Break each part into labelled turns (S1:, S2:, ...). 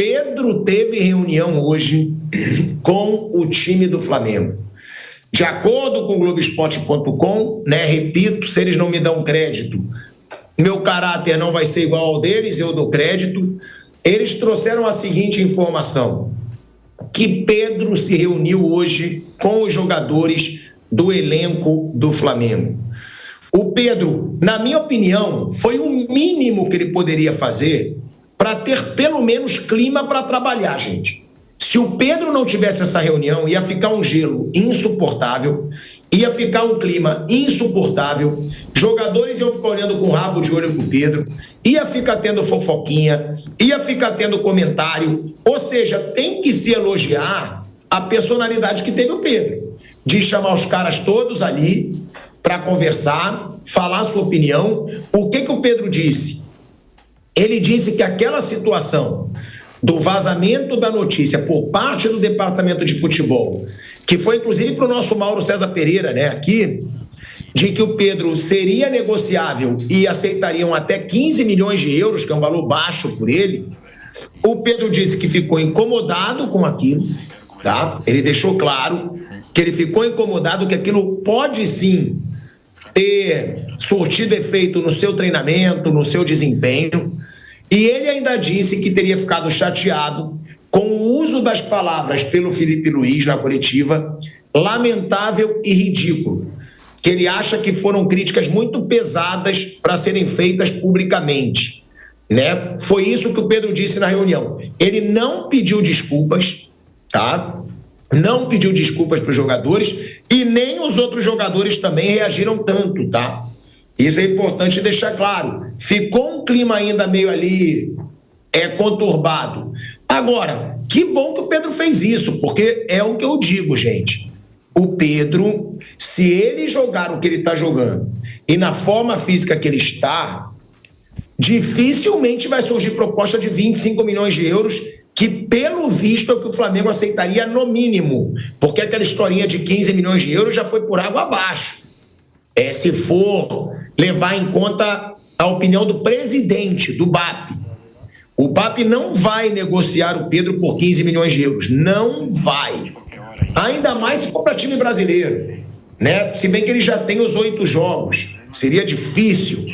S1: Pedro teve reunião hoje com o time do Flamengo. De acordo com o Globoesporte.com, né, repito, se eles não me dão crédito, meu caráter não vai ser igual ao deles, eu dou crédito. Eles trouxeram a seguinte informação, que Pedro se reuniu hoje com os jogadores do elenco do Flamengo. O Pedro, na minha opinião, foi o mínimo que ele poderia fazer para ter pelo menos clima para trabalhar, gente. Se o Pedro não tivesse essa reunião, ia ficar um gelo insuportável, ia ficar um clima insuportável, jogadores iam ficar olhando com o rabo de olho pro Pedro, ia ficar tendo fofoquinha, ia ficar tendo comentário, ou seja, tem que se elogiar a personalidade que teve o Pedro, de chamar os caras todos ali para conversar, falar a sua opinião. O que o Pedro disse? Ele disse que aquela situação do vazamento da notícia por parte do departamento de futebol, que foi inclusive para o nosso Mauro César Pereira, né, aqui, de que o Pedro seria negociável e aceitariam até 15 milhões de euros, que é um valor baixo por ele. O Pedro disse que ficou incomodado com aquilo, tá? Ele deixou claro que ele ficou incomodado, que aquilo pode sim ter surtido efeito no seu treinamento, no seu desempenho. E ele ainda disse que teria ficado chateado com o uso das palavras pelo Felipe Luiz na coletiva, lamentável e ridículo, que ele acha que foram críticas muito pesadas para serem feitas publicamente, né? Foi isso que o Pedro disse na reunião. Ele não pediu desculpas, tá? Não pediu desculpas para os jogadores e nem os outros jogadores também reagiram tanto, tá? Isso é importante deixar claro. Ficou um clima ainda meio ali conturbado. Agora, que bom que o Pedro fez isso, porque é o que eu digo, gente. O Pedro, se ele jogar o que ele está jogando e na forma física que ele está, dificilmente vai surgir proposta de 25 milhões de euros, que pelo visto é o que o Flamengo aceitaria no mínimo, porque aquela historinha de 15 milhões de euros já foi por água abaixo. Se for levar em conta a opinião do presidente do BAP. O BAP não vai negociar o Pedro por 15 milhões de euros. Não vai. Ainda mais se for para time brasileiro, né? Se bem que ele já tem os 8 jogos. Seria difícil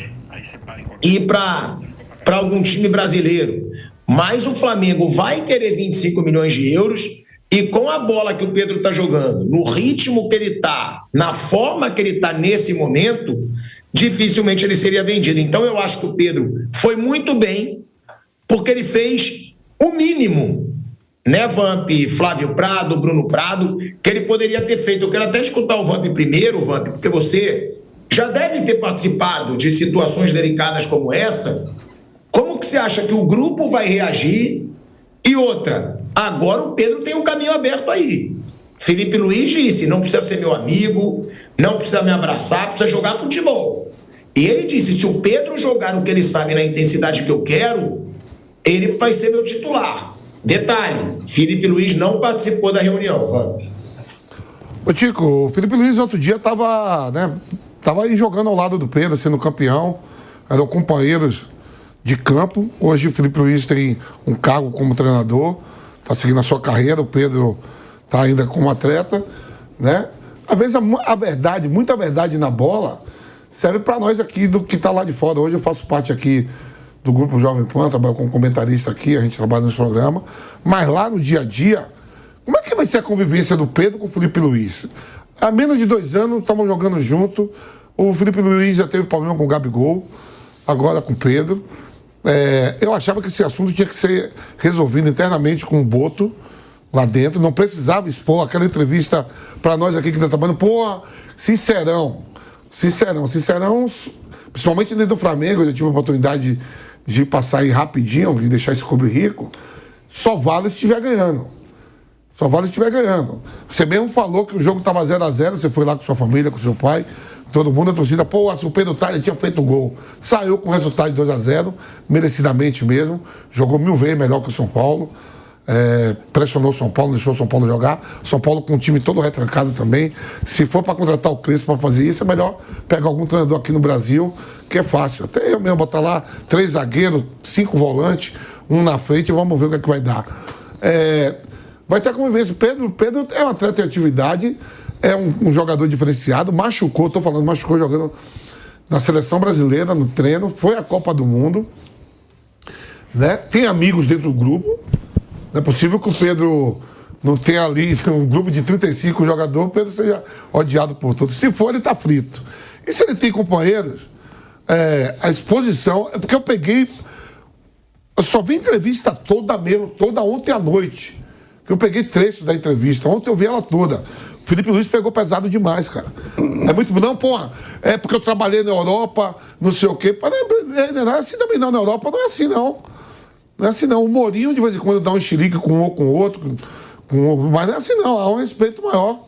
S1: ir para algum time brasileiro. Mas o Flamengo vai querer 25 milhões de euros e com a bola que o Pedro está jogando, no ritmo que ele está, na forma que ele está nesse momento, dificilmente ele seria vendido. Então eu acho que o Pedro foi muito bem, porque ele fez o mínimo, né, Vamp, Flávio Prado, Bruno Prado, que ele poderia ter feito. Eu quero até escutar o Vamp primeiro, Vamp, porque você já deve ter participado de situações delicadas como essa. Como que você acha que o grupo vai reagir? E outra, agora o Pedro tem um caminho aberto aí. Felipe Luiz disse, não precisa ser meu amigo, não precisa me abraçar, precisa jogar futebol. E ele disse, se o Pedro jogar o que ele sabe na intensidade que eu quero, ele vai ser meu titular. Detalhe, Felipe Luiz não participou da reunião, Vamp.
S2: Ô Tico, o Felipe Luiz outro dia estava aí jogando ao lado do Pedro, sendo campeão, eram companheiros de campo. Hoje o Felipe Luiz tem um cargo como treinador, está seguindo a sua carreira, o Pedro está ainda como atleta, né? Às vezes a verdade, muita verdade na bola, serve para nós aqui do que está lá de fora. Hoje eu faço parte aqui do Grupo Jovem Pan, trabalho como comentarista aqui, a gente trabalha nesse programa, mas lá no dia a dia, como é que vai ser a convivência do Pedro com o Felipe Luiz? Há menos de 2 anos, estavam jogando junto, o Felipe Luiz já teve problema com o Gabigol, agora com o Pedro. Eu achava que esse assunto tinha que ser resolvido internamente com o Boto lá dentro, não precisava expor aquela entrevista para nós aqui que está trabalhando. Pô, sincerão, principalmente dentro do Flamengo, eu já tive a oportunidade de passar aí rapidinho e deixar esse clube rico. Só vale se estiver ganhando. Você mesmo falou que o jogo estava 0-0, você foi lá com sua família, com seu pai, todo mundo, a torcida, pô, o Pedro Talha tinha feito o gol. Saiu com o resultado de 2-0, merecidamente mesmo, jogou 1000 vezes melhor que o São Paulo, pressionou o São Paulo, deixou o São Paulo jogar. São Paulo com o time todo retrancado também. Se for para contratar o Crespo para fazer isso, é melhor pegar algum treinador aqui no Brasil, que é fácil. Até eu mesmo botar lá 3 zagueiros, 5 volantes, um na frente, vamos ver o que é que vai dar. Vai ter convivência. Pedro é um atleta em atividade, é um jogador diferenciado, machucou jogando na seleção brasileira, no treino, foi à Copa do Mundo, né? Tem amigos dentro do grupo. Não é possível que o Pedro não tenha ali um grupo de 35 jogadores, o Pedro seja odiado por todos. Se for, ele está frito. E se ele tem companheiros, a exposição... É porque eu só vi entrevista toda ontem à noite. Eu peguei trechos da entrevista. Ontem eu vi ela toda. O Felipe Luiz pegou pesado demais, cara. É muito... Não, porra, é porque eu trabalhei na Europa, não sei o quê. Não é assim também não. Na Europa não é assim, não. Não é assim, não. O Mourinho, de vez em quando, dá um enxerique com um ou com o outro. Mas não é assim, não. Há um respeito maior.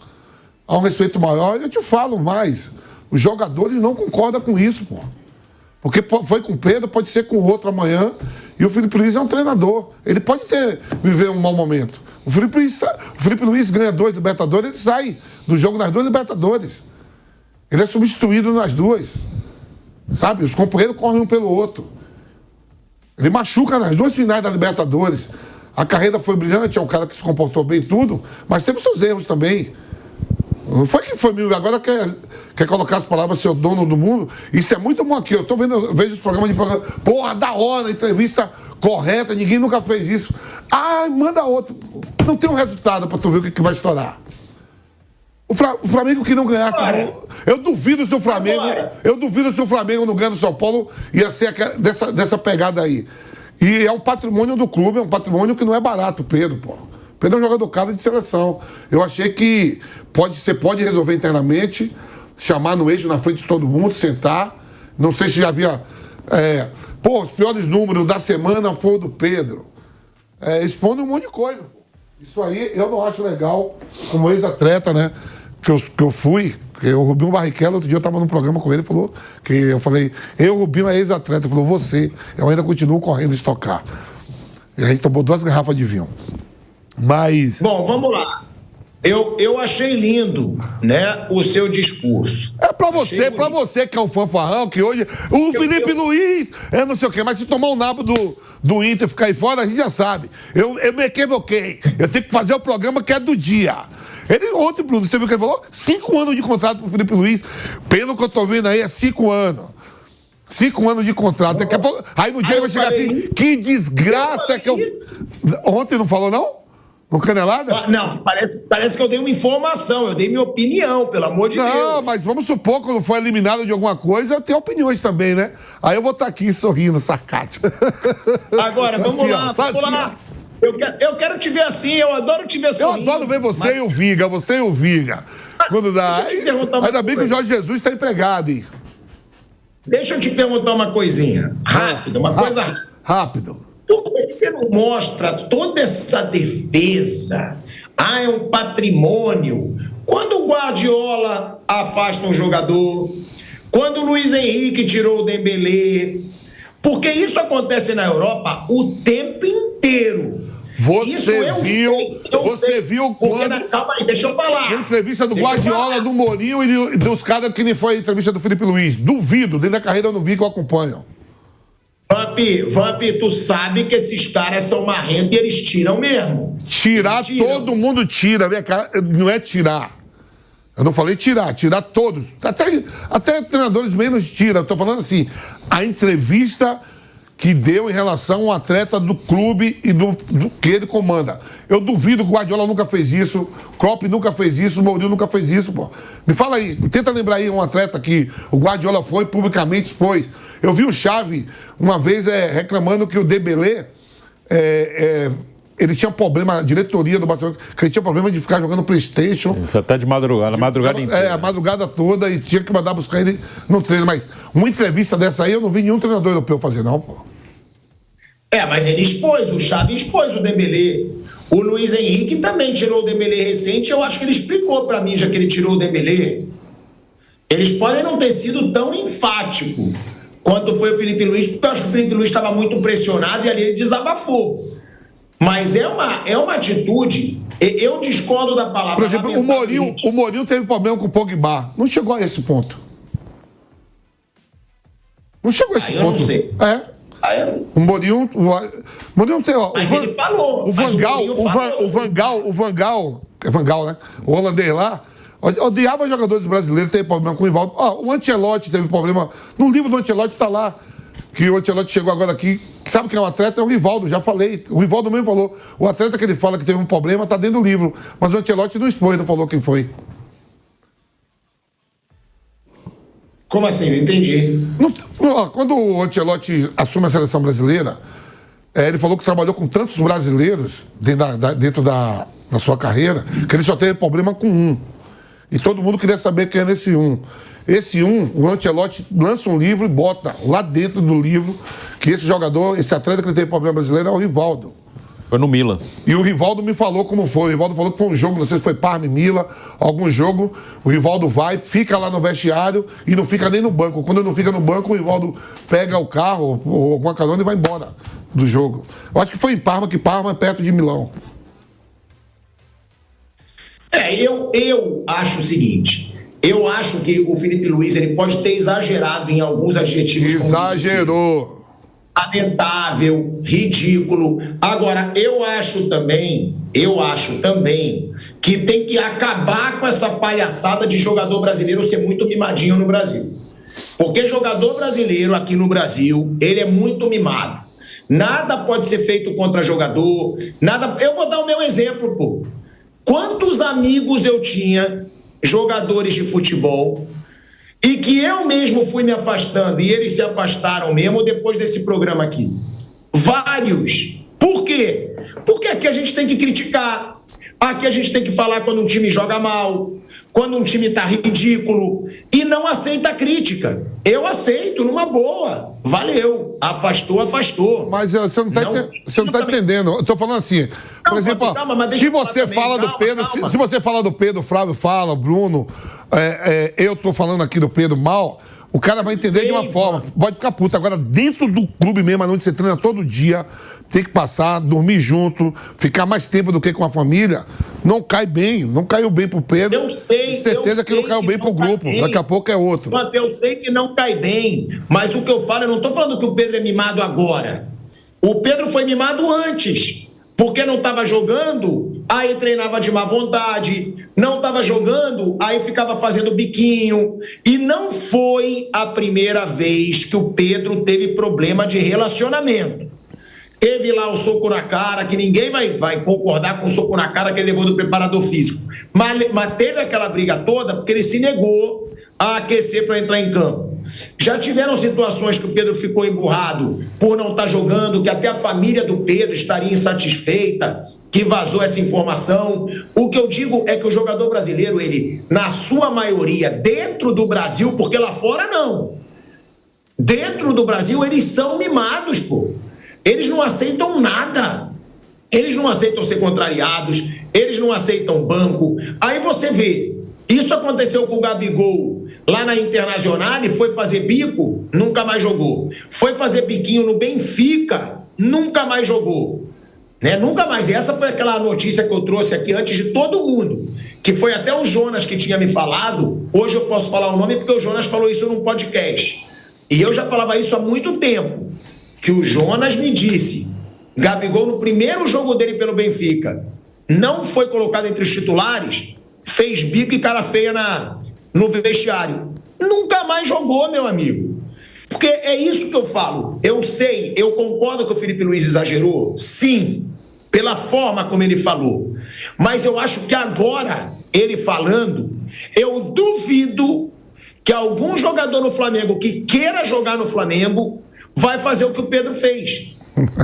S2: Há um respeito maior. E eu te falo mais. Os jogadores não concordam com isso, pô. Porque foi com o Pedro, pode ser com o outro amanhã. E o Felipe Luiz é um treinador. Ele pode viver um mau momento. O Felipe Luiz ganha 2 Libertadores, ele sai do jogo nas 2 Libertadores. Ele é substituído nas 2. Sabe? Os companheiros correm um pelo outro. Ele machuca nas 2 finais da Libertadores. A carreira foi brilhante, é um cara que se comportou bem tudo, mas teve seus erros também. Não foi que foi mil, agora quer colocar as palavras ser o dono do mundo. Isso é muito bom aqui. Eu vejo os programas de programa. Porra, da hora, entrevista correta, ninguém nunca fez isso. Ah, manda outro. Não tem um resultado pra tu ver o que vai estourar. O Flamengo que não ganhasse. Eu duvido se o Flamengo não ganha no São Paulo, ia ser dessa pegada aí. E é um patrimônio do clube, é um patrimônio que não é barato, Pedro, pô. Pedro é um jogador caro de seleção. Eu achei que você pode resolver internamente, chamar no eixo na frente de todo mundo, sentar. Não sei se já havia... os piores números da semana foi o do Pedro. Expondo um monte de coisa. Isso aí eu não acho legal, como ex-atleta, né? Que eu fui, o Rubinho Barrichello, outro dia eu estava num programa com ele, falou que eu falei, o Rubinho é ex-atleta, ele falou, eu ainda continuo correndo estocar. E a gente tomou 2 garrafas de vinho. Mas...
S1: Bom, vamos lá. Eu achei lindo, né, o seu discurso.
S2: Pra você que é um fanfarrão, que hoje... O Felipe Luiz não sei o quê, mas se tomar o nabo do Inter e ficar aí fora, a gente já sabe. Eu me equivoquei. Eu tenho que fazer o programa que é do dia. Ontem, Bruno, você viu o que ele falou? 5 anos de contrato pro Felipe Luiz. Pelo que eu tô vendo aí, é 5 anos. 5 anos de contrato. Daqui a pouco... Aí no dia ele vai chegar assim, isso? Que desgraça que eu... Ontem não falou, não? No Canelada?
S1: Não, parece que eu dei uma informação, eu dei minha opinião, pelo amor de Deus.
S2: Não, mas vamos supor que quando for eliminado de alguma coisa, tem opiniões também, né? Aí eu vou estar aqui sorrindo, sarcástico.
S1: Agora, vamos lá. Eu quero te ver assim, eu adoro te ver sorrindo.
S2: Eu adoro ver você e o Viga. Quando dá... Ainda bem que o Jorge Jesus está empregado, hein?
S1: Deixa eu te perguntar uma coisinha. Rápido, uma coisa...
S2: Rápido.
S1: Por que você não mostra toda essa defesa? É um patrimônio. Quando o Guardiola afasta um jogador, quando o Luiz Henrique tirou o Dembélé, porque isso acontece na Europa o tempo inteiro.
S2: Você viu quando...
S1: Calma aí, deixa eu falar.
S2: Na entrevista do Guardiola, do Mourinho e dos caras que nem foi a entrevista do Felipe Luiz. Duvido, dentro da carreira eu não vi que eu acompanho.
S1: Vamp, tu sabe que esses caras são marrentos e eles tiram mesmo.
S2: Todo mundo tira. Não é tirar. Eu não falei tirar todos. Até treinadores menos tiram. Eu tô falando assim, a entrevista que deu em relação ao atleta do clube e do que ele comanda. Eu duvido que o Guardiola nunca fez isso, Klopp nunca fez isso, o Mourinho nunca fez isso, pô. Me fala aí, tenta lembrar aí um atleta que o Guardiola foi, publicamente expôs. Eu vi o Xavi uma vez reclamando que o Dembélé ele tinha problema, a diretoria do Barcelona, que ele tinha problema de ficar jogando PlayStation.
S3: Isso até de madrugada, a madrugada inteira.
S2: A madrugada toda e tinha que mandar buscar ele no treino. Mas uma entrevista dessa aí eu não vi nenhum treinador europeu fazer, não, pô.
S1: Mas ele expôs, o Xavi expôs o Dembélé. O Luiz Henrique também tirou o Dembélé recente, eu acho que ele explicou pra mim, já que ele tirou o Dembélé. Eles podem não ter sido tão enfático quanto foi o Felipe Luiz, porque eu acho que o Felipe Luiz estava muito pressionado e ali ele desabafou. Mas é uma atitude, eu discordo da palavra.
S2: Por exemplo, o Mourinho teve problema com o Pogba, não chegou a esse ponto. Não chegou a esse ponto.
S1: Eu não sei.
S2: O Mourinho, Mas não tem, ó,
S1: Mas ele falou.
S2: O Vangal, é Vangal, né? O holandês lá, odiava jogadores brasileiros, teve problema com o Rivaldo. Ó, o Ancelotti teve problema. No livro do Ancelotti tá lá, que o Ancelotti chegou agora aqui. Sabe quem é o atleta? É o Rivaldo, já falei. O Rivaldo mesmo falou. O atleta que ele fala que teve um problema tá dentro do livro. Mas o Ancelotti não expôs, não falou quem foi.
S1: Como assim? Não entendi.
S2: Quando o Ancelotti assume a seleção brasileira, ele falou que trabalhou com tantos brasileiros dentro da sua carreira, que ele só teve problema com um. E todo mundo queria saber quem era esse um. Esse um, o Ancelotti lança um livro e bota lá dentro do livro que esse jogador, esse atleta que teve problema brasileiro é o Rivaldo.
S3: Foi no Milan.
S2: E o Rivaldo me falou como foi. O Rivaldo falou que foi um jogo, não sei se foi Parma e Milan, algum jogo. O Rivaldo vai, fica lá no vestiário e não fica nem no banco. Quando não fica no banco, o Rivaldo pega o carro ou alguma carona e vai embora do jogo. Eu acho que foi em Parma, que Parma é perto de Milão.
S1: Eu acho o seguinte. Eu acho que o Felipe Luiz ele pode ter exagerado em alguns adjetivos.
S2: Exagerou.
S1: Lamentável, ridículo. Agora, eu acho também que tem que acabar com essa palhaçada de jogador brasileiro ser muito mimadinho no Brasil. Porque jogador brasileiro aqui no Brasil, ele é muito mimado. Nada pode ser feito contra jogador, nada. Eu vou dar o meu exemplo, pô. Quantos amigos eu tinha, jogadores de futebol, e que eu mesmo fui me afastando, e eles se afastaram mesmo depois desse programa aqui. Vários. Por quê? Porque aqui a gente tem que criticar, aqui a gente tem que falar quando um time joga mal, quando um time tá ridículo, e não aceita a crítica. Eu aceito, numa boa. Valeu. Afastou.
S2: Mas você não tá entendendo. Eu tô falando assim, por exemplo, se você fala do Pedro, se você fala do Pedro, o Flávio fala, o Bruno, eu tô falando aqui do Pedro mal, o cara vai entender de uma forma, pode ficar puto. Agora, dentro do clube mesmo, onde você treina todo dia, tem que passar, dormir junto, ficar mais tempo do que com a família, não cai bem, não caiu bem pro Pedro.
S1: Eu sei.
S2: Certeza que não caiu bem pro grupo, daqui a pouco é outro.
S1: Eu sei que não cai bem, mas o que eu falo, eu não tô falando que o Pedro é mimado agora. O Pedro foi mimado antes, porque não estava jogando, aí treinava de má vontade, não estava jogando, aí ficava fazendo biquinho. E não foi a primeira vez que o Pedro teve problema de relacionamento. Teve lá o soco na cara, que ninguém vai concordar com o soco na cara que ele levou do preparador físico. Mas teve aquela briga toda porque ele se negou a aquecer para entrar em campo. Já tiveram situações que o Pedro ficou emburrado por não estar jogando, que até a família do Pedro estaria insatisfeita, que vazou essa informação. O que eu digo é que o jogador brasileiro, ele, na sua maioria, dentro do Brasil, porque lá fora não. Dentro do Brasil, eles são mimados, pô. Eles não aceitam nada. Eles não aceitam ser contrariados, eles não aceitam banco. Aí você vê, isso aconteceu com o Gabigol lá na Internacional, e foi fazer bico, nunca mais jogou. Foi fazer biquinho no Benfica, nunca mais jogou. Né? Nunca mais. E essa foi aquela notícia que eu trouxe aqui antes de todo mundo, que foi até o Jonas que tinha me falado. Hoje eu posso falar o nome porque o Jonas falou isso num podcast. E eu já falava isso há muito tempo, que o Jonas me disse, Gabigol no primeiro jogo dele pelo Benfica não foi colocado entre os titulares, fez bico e cara feia no vestiário. Nunca mais jogou, meu amigo. Porque é isso que eu falo. Eu sei, eu concordo que o Felipe Luiz exagerou, sim, pela forma como ele falou. Mas eu acho que agora, ele falando, eu duvido que algum jogador no Flamengo que queira jogar no Flamengo vai fazer o que o Pedro fez.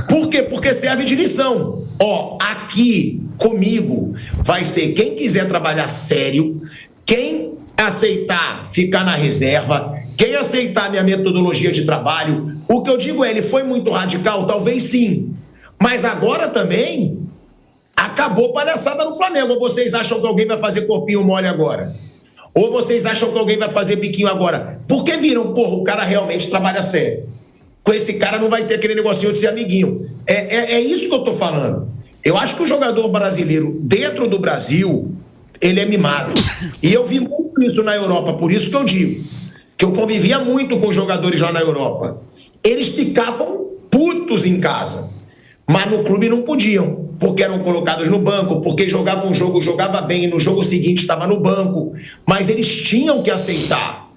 S1: Por quê? Porque serve de lição. Ó, aqui comigo vai ser quem quiser trabalhar sério, quem aceitar ficar na reserva, quem aceitar minha metodologia de trabalho. O que eu digo é, ele foi muito radical? Talvez sim. Mas agora também acabou palhaçada no Flamengo. Ou vocês acham que alguém vai fazer corpinho mole agora? Ou vocês acham que alguém vai fazer biquinho agora? Porque viram, porra, o cara realmente trabalha sério. Com esse cara não vai ter aquele negocinho de ser amiguinho. É isso que eu tô falando. Eu acho que o jogador brasileiro, dentro do Brasil, ele é mimado. E eu vi muito isso na Europa, por isso que eu digo que eu convivia muito com jogadores lá na Europa. Eles ficavam putos em casa. mas no clube não podiam, porque eram colocados no banco, porque jogavam um jogo, jogava bem, e no jogo seguinte estava no banco, mas eles tinham que aceitar.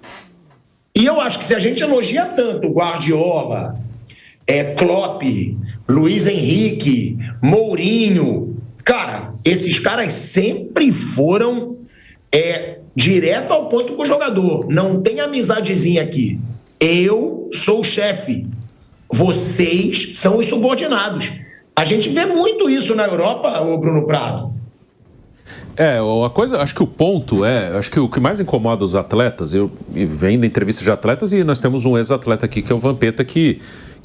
S1: E eu acho que se a gente elogia tanto Guardiola, Klopp, Luiz Henrique, Mourinho, cara, esses caras sempre foram direto ao ponto com o jogador. Não tem amizadezinha aqui. Eu sou o chefe. Vocês são os subordinados. A gente vê muito isso na Europa, ô Bruno Prado.
S3: A coisa, acho que o ponto acho que o que mais incomoda os atletas, eu venho da entrevista de atletas e nós temos um ex-atleta aqui que é o Vampeta que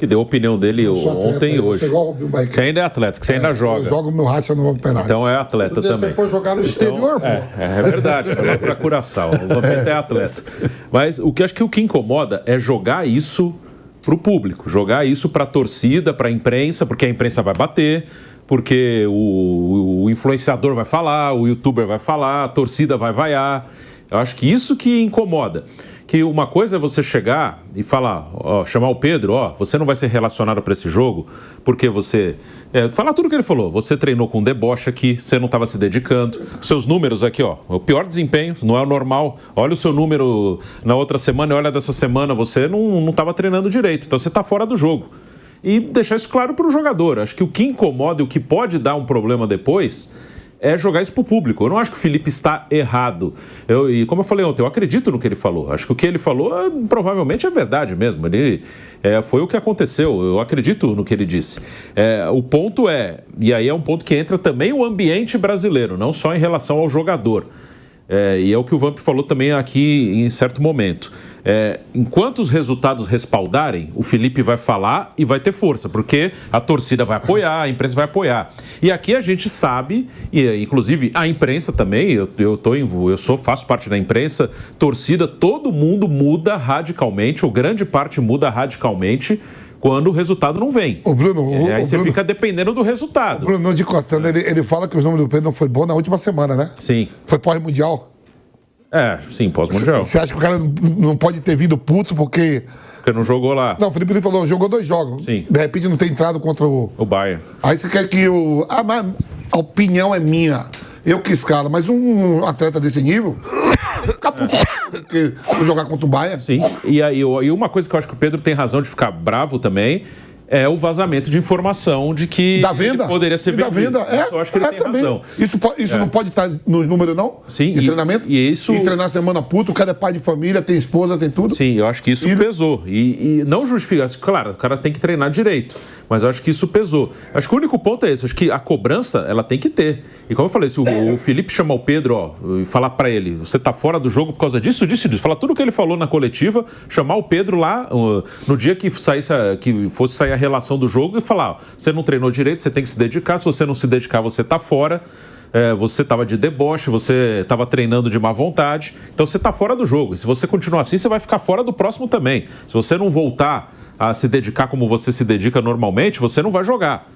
S3: deu a opinião dele ontem e hoje. Você ainda é atleta, que você ainda joga.
S2: Eu jogo meu racha no Operário.
S3: Então é atleta também.
S2: Você foi jogar no exterior, pô.
S3: É verdade, foi lá pra Curaçao. O Vampeta é atleta. Mas o que acho que o que incomoda é jogar isso pro público, jogar isso pra torcida, pra imprensa, porque a imprensa vai bater, porque o influenciador vai falar, o youtuber vai falar, a torcida vai vaiar. Eu acho que isso que incomoda. Que uma coisa é você chegar e falar, chamar o Pedro, você não vai ser relacionado para esse jogo, porque você... falar tudo o que ele falou, você treinou com deboche aqui, você não estava se dedicando, seus números aqui, o pior desempenho, não é o normal, olha o seu número na outra semana e olha dessa semana, você não estava treinando direito, então você está fora do jogo. E deixar isso claro para o jogador. Acho que o que incomoda e o que pode dar um problema depois é jogar isso pro público. Eu não acho que o Felipe está errado. E como eu falei ontem, eu acredito no que ele falou. Acho que o que ele falou provavelmente é verdade mesmo. Foi o que aconteceu. Eu acredito no que ele disse. O ponto e aí é um ponto que entra também o ambiente brasileiro, não só em relação ao jogador. E é o que o Vamp falou também aqui em certo momento. Enquanto os resultados respaldarem, o Felipe vai falar e vai ter força, porque a torcida vai apoiar, a imprensa vai apoiar. E aqui a gente sabe, e inclusive a imprensa também, faço parte da imprensa, torcida, todo mundo muda radicalmente, ou grande parte muda radicalmente, quando o resultado não vem. Aí você fica dependendo do resultado.
S2: O Bruno Dicotando, ele fala que os números do Pedro não foi bom na última semana, né?
S3: Sim.
S2: Foi pós-mundial.
S3: Sim, pós-mundial.
S2: Você acha que o cara não pode ter vindo puto porque
S3: não jogou lá?
S2: Não, o Felipe Luiz falou, jogou 2 jogos.
S3: Sim.
S2: De repente não tem entrado contra o
S3: Bayern.
S2: Aí você quer que mas a opinião é minha. Eu que escalo, mas um atleta desse nível ficar puto porque jogar contra o Bayern.
S3: Sim. E uma coisa que eu acho que o Pedro tem razão de ficar bravo também é o vazamento de informação de que
S2: da venda?
S3: Ele poderia ser vendido. Isso eu acho que ele tem
S2: também.
S3: razão.
S2: Isso não pode estar no número, não?
S3: Sim.
S2: De treinamento?
S3: E
S2: treinar semana puta, o cara é pai de família, tem esposa, tem tudo.
S3: Sim, eu acho que isso pesou. E não justifica. Claro, o cara tem que treinar direito, mas eu acho que isso pesou. Acho que o único ponto é esse. Acho que a cobrança, ela tem que ter. E como eu falei, se o Felipe chamar o Pedro, e falar pra ele, você tá fora do jogo por causa disso, falar tudo o que ele falou na coletiva, chamar o Pedro lá, no dia que fosse sair a relação do jogo, e falar, você não treinou direito, você tem que se dedicar, se você não se dedicar, você tá fora, você estava de deboche, você estava treinando de má vontade, então você tá fora do jogo, e se você continuar assim, você vai ficar fora do próximo também. Se você não voltar a se dedicar como você se dedica normalmente, você não vai jogar.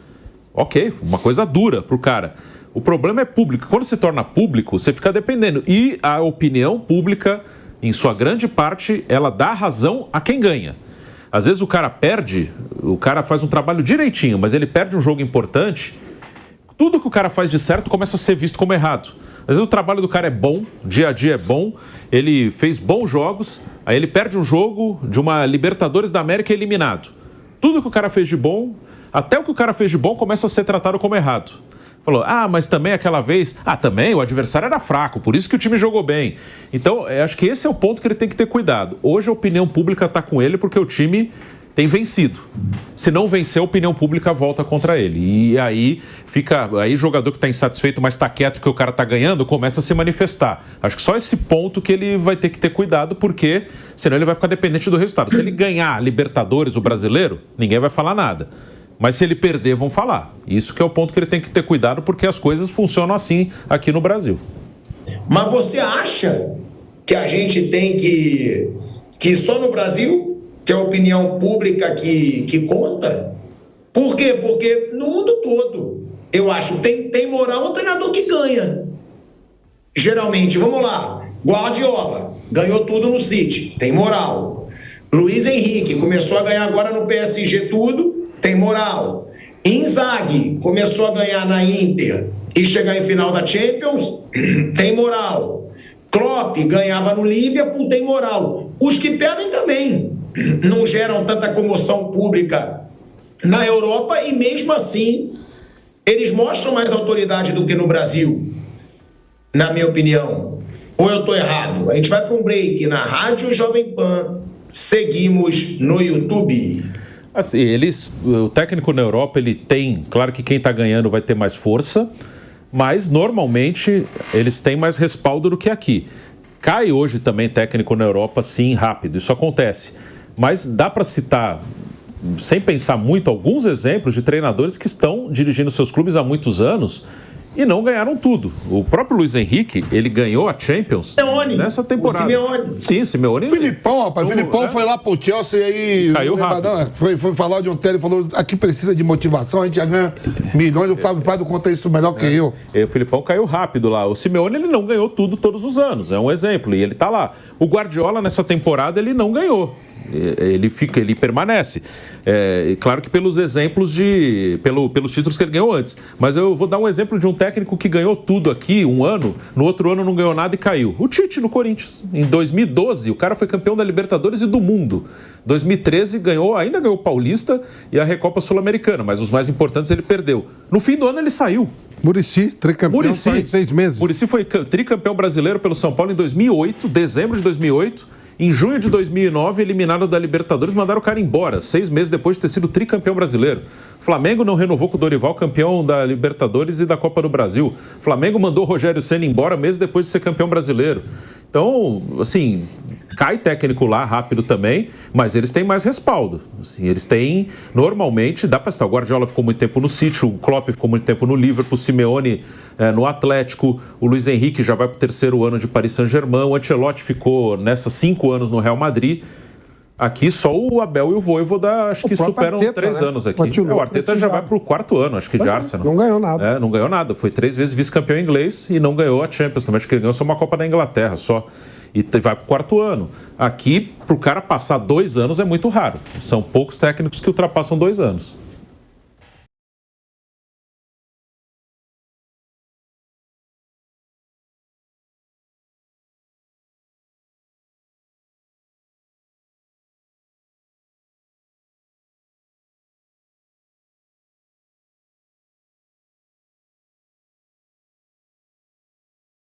S3: Ok, uma coisa dura pro cara. O problema é público. Quando se torna público, você fica dependendo. E a opinião pública, em sua grande parte, ela dá razão a quem ganha. Às vezes o cara perde, o cara faz um trabalho direitinho, mas ele perde um jogo importante, tudo que o cara faz de certo começa a ser visto como errado. Às vezes o trabalho do cara é bom, dia a dia é bom, ele fez bons jogos, aí ele perde um jogo de uma Libertadores da América eliminado. Tudo que o cara fez de bom, até o que o cara fez de bom começa a ser tratado como errado. Falou, mas também aquela vez... também, o adversário era fraco, por isso que o time jogou bem. Então, acho que esse é o ponto que ele tem que ter cuidado. Hoje a opinião pública está com ele porque o time tem vencido. Se não vencer, a opinião pública volta contra ele. E aí o jogador que está insatisfeito, mas está quieto que o cara está ganhando, começa a se manifestar. Acho que só esse ponto que ele vai ter que ter cuidado, porque senão ele vai ficar dependente do resultado. Se ele ganhar a Libertadores, o brasileiro, ninguém vai falar nada. Mas se ele perder, vão falar. Isso que é o ponto que ele tem que ter cuidado, porque as coisas funcionam assim aqui no Brasil.
S1: Mas você acha que a gente tem que só no Brasil, que é a opinião pública que conta? Por quê? Porque no mundo todo, eu acho, tem moral o treinador que ganha. Geralmente, vamos lá, Guardiola ganhou tudo no City, tem moral. Luiz Henrique começou a ganhar agora no PSG tudo, tem moral. Inzaghi começou a ganhar na Inter e chegar em final da Champions, tem moral. Klopp ganhava no Liverpool, tem moral. Os que perdem também não geram tanta comoção pública na Europa e mesmo assim eles mostram mais autoridade do que no Brasil, na minha opinião. Ou eu estou errado? A gente vai para um break na Rádio Jovem Pan. Seguimos no YouTube.
S3: Assim, o técnico na Europa, ele tem, claro que quem está ganhando vai ter mais força, mas normalmente eles têm mais respaldo do que aqui. Cai hoje também técnico na Europa, sim, rápido, isso acontece. Mas dá para citar, sem pensar muito, alguns exemplos de treinadores que estão dirigindo seus clubes há muitos anos e não ganharam tudo. O próprio Luiz Henrique, ele ganhou a Champions nessa temporada.
S1: O Simeone.
S3: Sim, Simeone.
S2: Filipão, rapaz. Filipão foi lá pro Chelsea e aí...
S3: Caiu rápido.
S2: Não, foi falar de um tele e falou, aqui precisa de motivação, a gente já ganha milhões. O Flávio Prado conta isso melhor que eu.
S3: E o Filipão caiu rápido lá. O Simeone, ele não ganhou tudo todos os anos. É um exemplo. E ele tá lá. O Guardiola, nessa temporada, ele não ganhou. Ele permanece. Claro que pelos exemplos pelos títulos que ele ganhou antes. Mas eu vou dar um exemplo de um técnico que ganhou tudo aqui um ano, no outro ano não ganhou nada e caiu. O Tite no Corinthians. Em 2012, o cara foi campeão da Libertadores e do mundo. 2013 ainda ganhou o Paulista e a Recopa Sul-Americana, mas os mais importantes ele perdeu. No fim do ano ele saiu.
S4: Muricy, tricampeão só em 6 meses.
S3: Muricy foi tricampeão brasileiro pelo São Paulo em 2008, dezembro de 2008. Em junho de 2009, eliminado da Libertadores, mandaram o cara embora, 6 meses depois de ter sido tricampeão brasileiro. Flamengo não renovou com o Dorival, campeão da Libertadores e da Copa do Brasil. Flamengo mandou o Rogério Ceni embora meses depois de ser campeão brasileiro. Então, assim, cai técnico lá rápido também, mas eles têm mais respaldo. Assim, eles têm, normalmente, dá para citar, o Guardiola ficou muito tempo no City, o Klopp ficou muito tempo no Liverpool, o Simeone no Atlético, o Luiz Henrique já vai para o 3º ano de Paris Saint-Germain, o Ancelotti ficou nessas 5 anos no Real Madrid. Aqui só o Abel e o Vojvoda acho que superam Arteta, 3 anos aqui. O Arteta já vai para o 4º ano, acho que de Arsenal.
S4: Não ganhou nada.
S3: Não ganhou nada. Foi 3 vezes vice-campeão inglês e não ganhou a Champions também. Acho que ele ganhou só uma Copa da Inglaterra só. E vai para o 4º ano. Aqui, para o cara passar 2 anos é muito raro. São poucos técnicos que ultrapassam 2 anos.